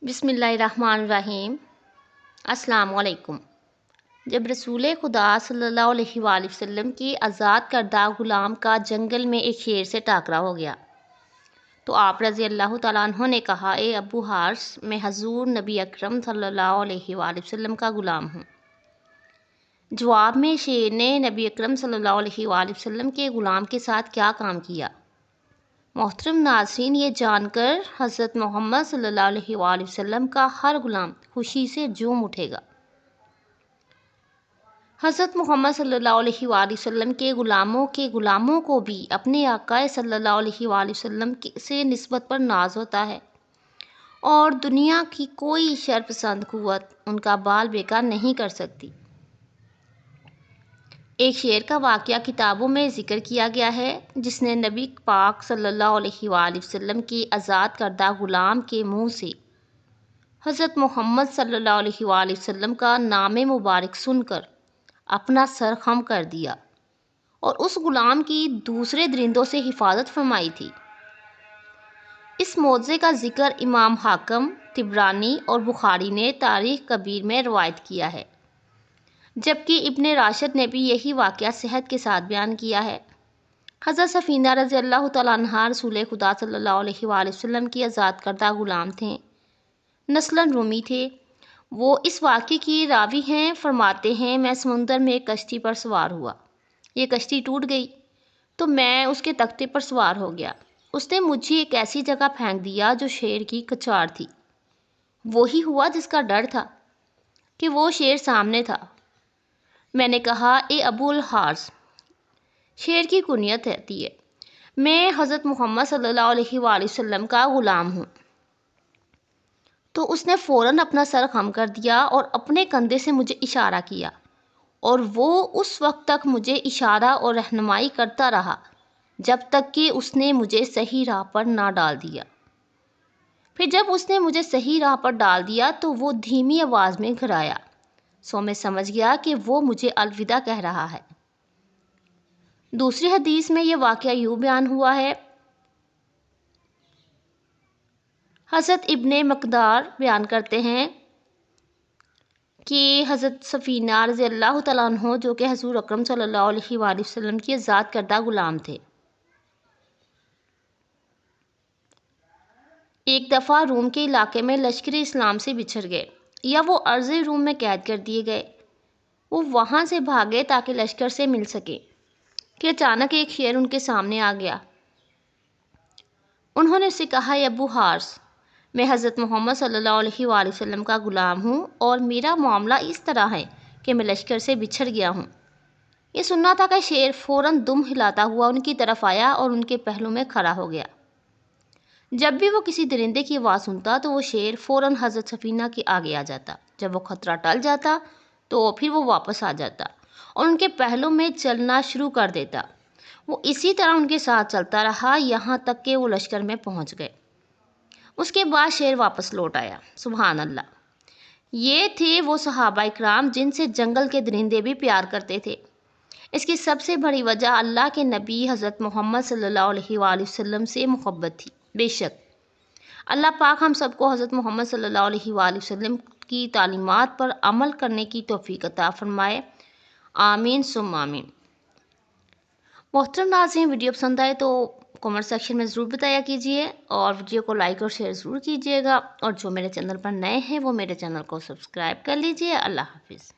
बिस्मिल्लाहिर्रहमानिर्रहीम। अस्सलाम वालेकुम। जब रसूल खुदा सल्लल्लाहु अलैहि वसल्लम की आज़ाद करदा ग़ुलाम का जंगल में एक शेर से टाकरा हो गया तो आप रज़ी अल्लाह तआला अन्हु ने कहा, ए अबू हार्स, मैं हज़ूर नबी अकरम सल्लल्लाहु अलैहि वसल्लम का ग़ुलाम हूँ। जवाब में शेर ने नबी अकरम सल्लल्लाहु अलैहि वसल्लम के ग़ुलाम के साथ क्या काम किया। मोहतरम नाज़रीन, ये जानकर हज़रत मोहम्मद सल्लल्लाहु अलैहि वसल्लम का हर ग़ुलाम खुशी से झूम उठेगा। हज़रत मोहम्मद सल्लल्लाहु अलैहि वसल्लम के ग़ुलामों को भी अपने आका सल्लल्लाहु अलैहि वसल्लम से निस्बत पर नाज होता है और दुनिया की कोई शरपसंद क़ुव्वत उनका बाल बेकार नहीं कर सकती। एक शेर का वाक़या किताबों में ज़िक्र किया गया है जिसने नबी पाक सल्लल्लाहु अलैहि वसल्लम की आज़ाद करदा ग़ुलाम के मुँह से हज़रत मोहम्मद सल्लल्लाहु अलैहि वसल्लम का नाम मुबारक सुनकर अपना सर खम कर दिया और उस ग़ुलाम की दूसरे दरिंदों से हिफाजत फरमाई थी। इस मौज़े का ज़िक्र इमाम हाकिम, तिबरानी और बुखारी ने तारीख़ कबीर में रवायत किया है, जबकि इब्ने राशिद ने भी यही वाक़या सेहत के साथ बयान किया है। हज़रत सफ़ीना रज़ी अल्लाह तआला अन्हा रसूल खुदा सल्लल्लाहु अलैहि वसल्लम की आज़ाद करदा ग़ुलाम थे, नस्लन रूमी थे। वो इस वाक़े की रावी हैं। फरमाते हैं, मैं समुंदर में एक कश्ती पर सवार हुआ। ये कश्ती टूट गई तो मैं उसके तख्ते पर सवार हो गया। उसने मुझे एक ऐसी जगह फेंक दिया जो शेर की कचार थी। वही हुआ जिसका डर था कि वो शेर सामने था। मैंने कहा, ए अबुल हार्स, शेर की कुनियत रहती है, मैं हज़रत मोहम्मद सल्लल्लाहु अलैहि वसल्लम का ग़ुलाम हूँ। तो उसने फ़ौरन अपना सर खम कर दिया और अपने कंधे से मुझे इशारा किया और वो उस वक्त तक मुझे इशारा और रहनुमाई करता रहा जब तक कि उसने मुझे सही राह पर ना डाल दिया। फिर जब उसने मुझे सही राह पर डाल दिया तो वो धीमी आवाज़ में घराया, सो मैं समझ गया कि वो मुझे अलविदा कह रहा है। दूसरी हदीस में ये वाक़या यूँ बयान हुआ है। हज़रत इब्ने मक़दार बयान करते हैं कि हज़रत सफ़ीना रज़ी अल्लाह तआला अन्हा, जो कि हज़ूर अकरम सल्लल्लाहु अलैहि वसल्लम की आज़ाद करदा ग़ुलाम थे, एक दफ़ा रूम के इलाके में लश्कर इस्लाम से बिछड़ गए या वो अर्ज़ रूम में कैद कर दिए गए। वो वहाँ से भागे ताकि लश्कर से मिल सके कि अचानक एक शेर उनके सामने आ गया। उन्होंने उससे कहा, अबू हार्स, मैं हज़रत मोहम्मद सल्लल्लाहु अलैहि वसल्लम का ग़ुलाम हूँ और मेरा मामला इस तरह है कि मैं लश्कर से बिछड़ गया हूँ। ये सुनना था कि शेर फ़ौरन दुम हिलाता हुआ उनकी तरफ आया और उनके पहलू में खड़ा हो गया। जब भी वो किसी दरिंदे की आवाज़ सुनता तो वो शेर फ़ौरन हज़रत सफ़ीना के आगे आ जाता। जब वो ख़तरा टल जाता तो फिर वो वापस आ जाता और उनके पहलू में चलना शुरू कर देता। वो इसी तरह उनके साथ चलता रहा यहाँ तक कि वो लश्कर में पहुँच गए। उसके बाद शेर वापस लौट आया। सुभान अल्लाह। ये थे वो सहाबा इकराम जिनसे जंगल के दरिंदे भी प्यार करते थे। इसकी सबसे बड़ी वजह अल्लाह के नबी हज़रत मोहम्मद सल्लल्लाहु अलैहि वसल्लम से मोहब्बत थी। बेशक अल्लाह पाक हम सबको हज़रत मोहम्मद सल्लल्लाहु अलैहि वसल्लम की तालीमात पर अमल करने की तौफीक अता फरमाए। आमीन सुम आमीन। मोहतरम नाज़रीन, वीडियो पसंद आए तो कमेंट सेक्शन में ज़रूर बताया कीजिए और वीडियो को लाइक और शेयर ज़रूर कीजिएगा। और जो मेरे चैनल पर नए हैं वो मेरे चैनल को सब्सक्राइब कर लीजिए। अल्लाह हाफिज़।